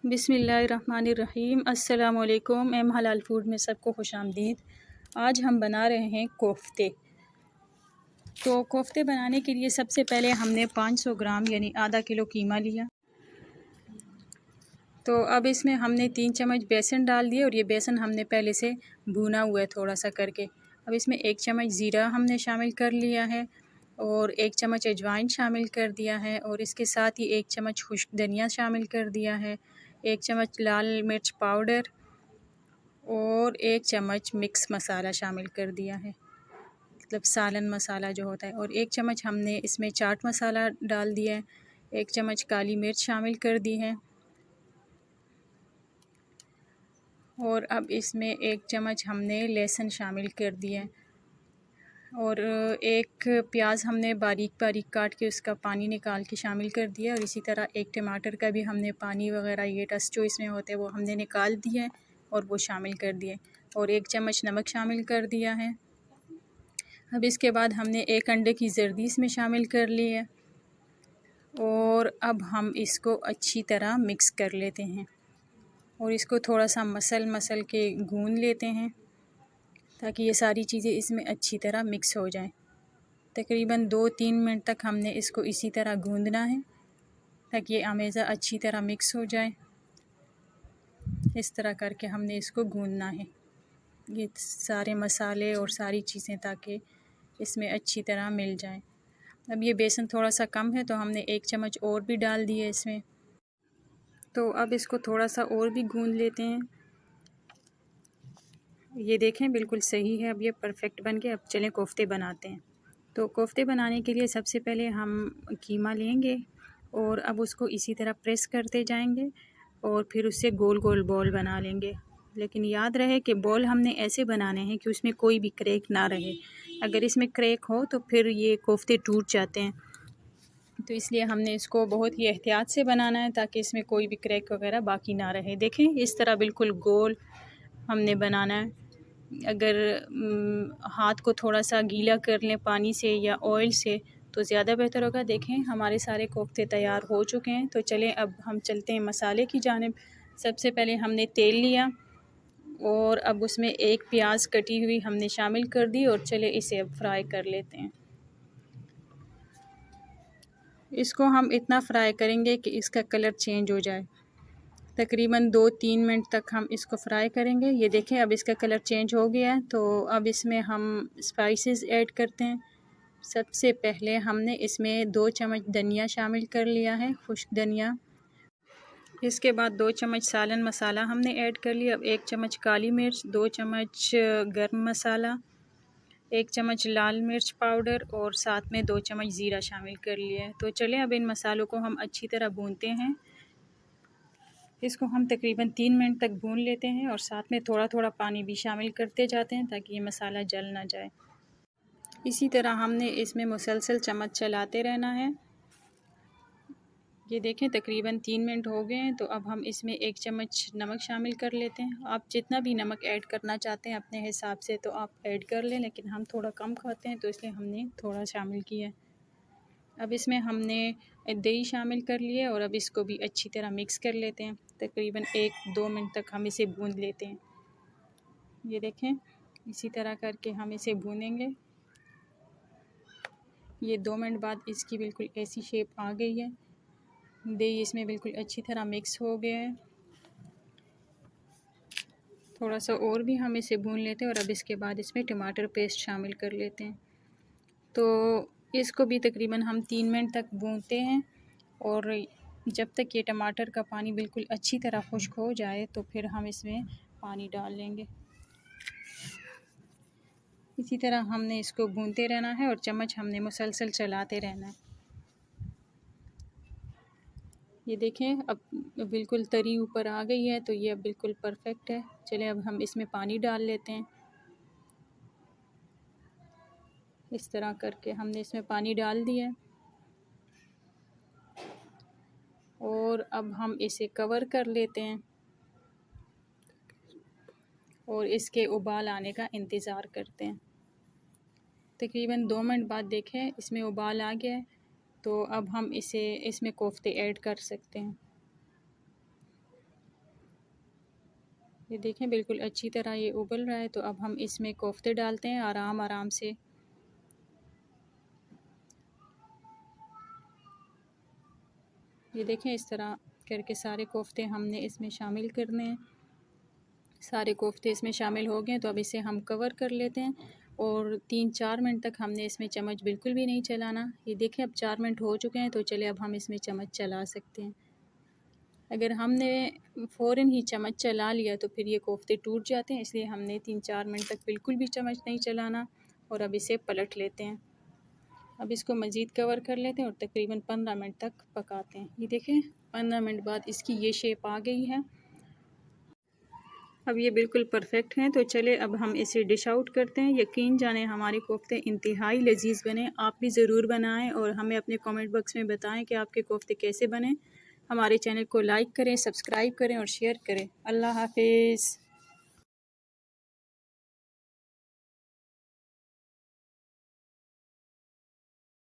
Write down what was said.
बिस्मिल्लाहिर्रहमानिर्रहीम। अस्सलामुअलैकुम। एम हलाल फूड में सबको खुशामदीद। आज हम बना रहे हैं कोफ्ते। तो कोफ्ते बनाने के लिए सबसे पहले हमने 500 ग्राम यानी आधा किलो कीमा लिया। तो अब इसमें हमने 3 चम्मच बेसन डाल दिए और ये बेसन हमने पहले से भुना हुआ है थोड़ा सा करके। अब इसमें 1 चम्मच ज़ीरा हमने शामिल कर लिया है और 1 चम्मच अजवाइन शामिल कर दिया है और इसके साथ ही 1 चम्मच खुश्क धनिया शामिल कर दिया है, 1 चम्मच लाल मिर्च पाउडर और 1 चम्मच मिक्स मसाला शामिल कर दिया है, मतलब सालन मसाला जो होता है। और 1 चम्मच हमने इसमें चाट मसाला डाल दिया है, 1 चम्मच काली मिर्च शामिल कर दी है और अब इसमें 1 चम्मच हमने लहसुन शामिल कर दिया है और 1 प्याज हमने बारीक बारीक काट के उसका पानी निकाल के शामिल कर दिया और इसी तरह 1 टमाटर का भी हमने पानी वगैरह ये टस्ट जो इसमें होते हैं वो हमने निकाल दिया है और वो शामिल कर दिए और 1 चम्मच नमक शामिल कर दिया है। अब इसके बाद हमने 1 अंडे की जर्दी इसमें शामिल कर ली है और अब हम इसको अच्छी तरह मिक्स कर लेते हैं और इसको थोड़ा सा मसल के गूंद लेते हैं ताकि ये सारी चीज़ें इसमें अच्छी तरह मिक्स हो जाएं। तकरीबन 2-3 मिनट तक हमने इसको इसी तरह गूंदना है ताकि ये अमेज़ा अच्छी तरह मिक्स हो जाए। इस तरह करके हमने इसको गूंदना है, ये सारे मसाले और सारी चीज़ें ताकि इसमें अच्छी तरह मिल जाएं। अब ये बेसन थोड़ा सा कम है तो हमने 1 चम्मच और भी डाल दिया इसमें। तो अब इसको थोड़ा सा और भी गूंद लेते हैं। ये देखें बिल्कुल सही है, अब ये परफेक्ट बन गया। अब चलें कोफ्ते बनाते हैं। तो कोफ्ते बनाने के लिए सबसे पहले हम कीमा लेंगे और अब उसको इसी तरह प्रेस करते जाएंगे और फिर उससे गोल गोल बॉल बना लेंगे। लेकिन याद रहे कि बॉल हमने ऐसे बनाने हैं कि उसमें कोई भी क्रैक ना रहे। अगर इसमें क्रैक हो तो फिर ये कोफ्ते टूट जाते हैं, तो इसलिए हमने इसको बहुत ही एहतियात से बनाना है ताकि इसमें कोई भी क्रैक वगैरह बाकी ना रहे। देखें इस तरह बिल्कुल गोल हमने बनाना है। अगर हाथ को थोड़ा सा गीला कर लें पानी से या ऑयल से तो ज़्यादा बेहतर होगा। देखें हमारे सारे कोफ्ते तैयार हो चुके हैं। तो चलें अब हम चलते हैं मसाले की जानिब। सबसे पहले हमने तेल लिया और अब उसमें 1 प्याज कटी हुई हमने शामिल कर दी और चले इसे अब फ्राई कर लेते हैं। इसको हम इतना फ्राई करेंगे कि इसका कलर चेंज हो जाए। तकरीबन 2-3 मिनट तक हम इसको फ्राई करेंगे। ये देखें अब इसका कलर चेंज हो गया है। तो अब इसमें हम स्पाइसेस ऐड करते हैं। सबसे पहले हमने इसमें 2 चम्मच धनिया शामिल कर लिया है, खुश्क धनिया। इसके बाद 2 चम्मच सालन मसाला हमने ऐड कर लिया। अब 1 चम्मच काली मिर्च, 2 चम्मच गर्म मसाला, 1 चम्मच लाल मिर्च पाउडर और साथ में 2 चम्मच ज़ीरा शामिल कर लिया है। तो चलें अब इन मसालों को हम अच्छी तरह भूनते हैं। इसको हम तकरीबन 3 मिनट तक भून लेते हैं और साथ में थोड़ा थोड़ा पानी भी शामिल करते जाते हैं ताकि ये मसाला जल ना जाए। इसी तरह हमने इसमें मुसलसल चम्मच चलाते रहना है। ये देखें तकरीबन 3 मिनट हो गए हैं। तो अब हम इसमें 1 चम्मच नमक शामिल कर लेते हैं। आप जितना भी नमक ऐड करना चाहते हैं अपने हिसाब से तो आप ऐड कर लें, लेकिन हम थोड़ा कम खाते हैं तो इसलिए हमने थोड़ा शामिल किया है। अब इसमें हमने दही शामिल कर लिए और अब इसको भी अच्छी तरह मिक्स कर लेते हैं। तकरीबन 1-2 मिनट तक हम इसे भून लेते हैं। ये देखें इसी तरह करके हम इसे भूनेंगे। ये 2 मिनट बाद इसकी बिल्कुल ऐसी शेप आ गई है। दही इसमें बिल्कुल अच्छी तरह मिक्स हो गया है। थोड़ा सा और भी हम इसे भून लेते हैं और अब इसके बाद इसमें टमाटर पेस्ट शामिल कर लेते हैं। तो इसको भी तकरीबन हम 3 मिनट तक भूनते हैं और जब तक ये टमाटर का पानी बिल्कुल अच्छी तरह खुश्क हो जाए तो फिर हम इसमें पानी डाल लेंगे। इसी तरह हमने इसको भूनते रहना है और चम्मच हमने मुसलसल चलाते रहना है। ये देखें अब बिल्कुल तरी ऊपर आ गई है तो ये अब बिल्कुल परफेक्ट है। चलें अब हम इसमें पानी डाल लेते हैं। इस तरह करके हमने इसमें पानी डाल दिया है और अब हम इसे कवर कर लेते हैं और इसके उबाल आने का इंतज़ार करते हैं। तकरीबन 2 मिनट बाद देखें इसमें उबाल आ गया है। तो अब हम इसमें कोफ्ते ऐड कर सकते हैं। ये देखें बिल्कुल अच्छी तरह ये उबल रहा है। तो अब हम इसमें कोफ्ते डालते हैं आराम आराम से। ये देखें इस तरह करके सारे कोफ्ते हमने इसमें शामिल करने हैं। सारे कोफ्ते इसमें शामिल हो गए तो अब इसे हम कवर कर लेते हैं और 3-4 मिनट तक हमने इसमें चम्मच बिल्कुल भी नहीं चलाना। ये देखें अब 4 मिनट हो चुके हैं तो चलिए अब हम इसमें चम्मच चला सकते हैं। अगर हमने फ़ौरन ही चम्मच चला लिया तो फिर ये कोफ्ते टूट जाते हैं, इसलिए हमने 3-4 मिनट तक बिल्कुल भी चम्मच नहीं चलाना। और अब इसे पलट लेते हैं। अब इसको मज़ीद कवर कर लेते हैं और तकरीबन 15 मिनट तक पकाते हैं। ये देखें 15 मिनट बाद इसकी ये शेप आ गई है। अब ये बिल्कुल परफेक्ट हैं। तो चले अब हम इसे डिश आउट करते हैं। यकीन जाने हमारे कोफ्ते इंतहाई लजीज़ बने। आप भी ज़रूर बनाएं और हमें अपने कमेंट बॉक्स में बताएं कि आपके कोफ्ते कैसे बने। हमारे चैनल को लाइक करें, सब्सक्राइब करें और शेयर करें। अल्लाह हाफिज़।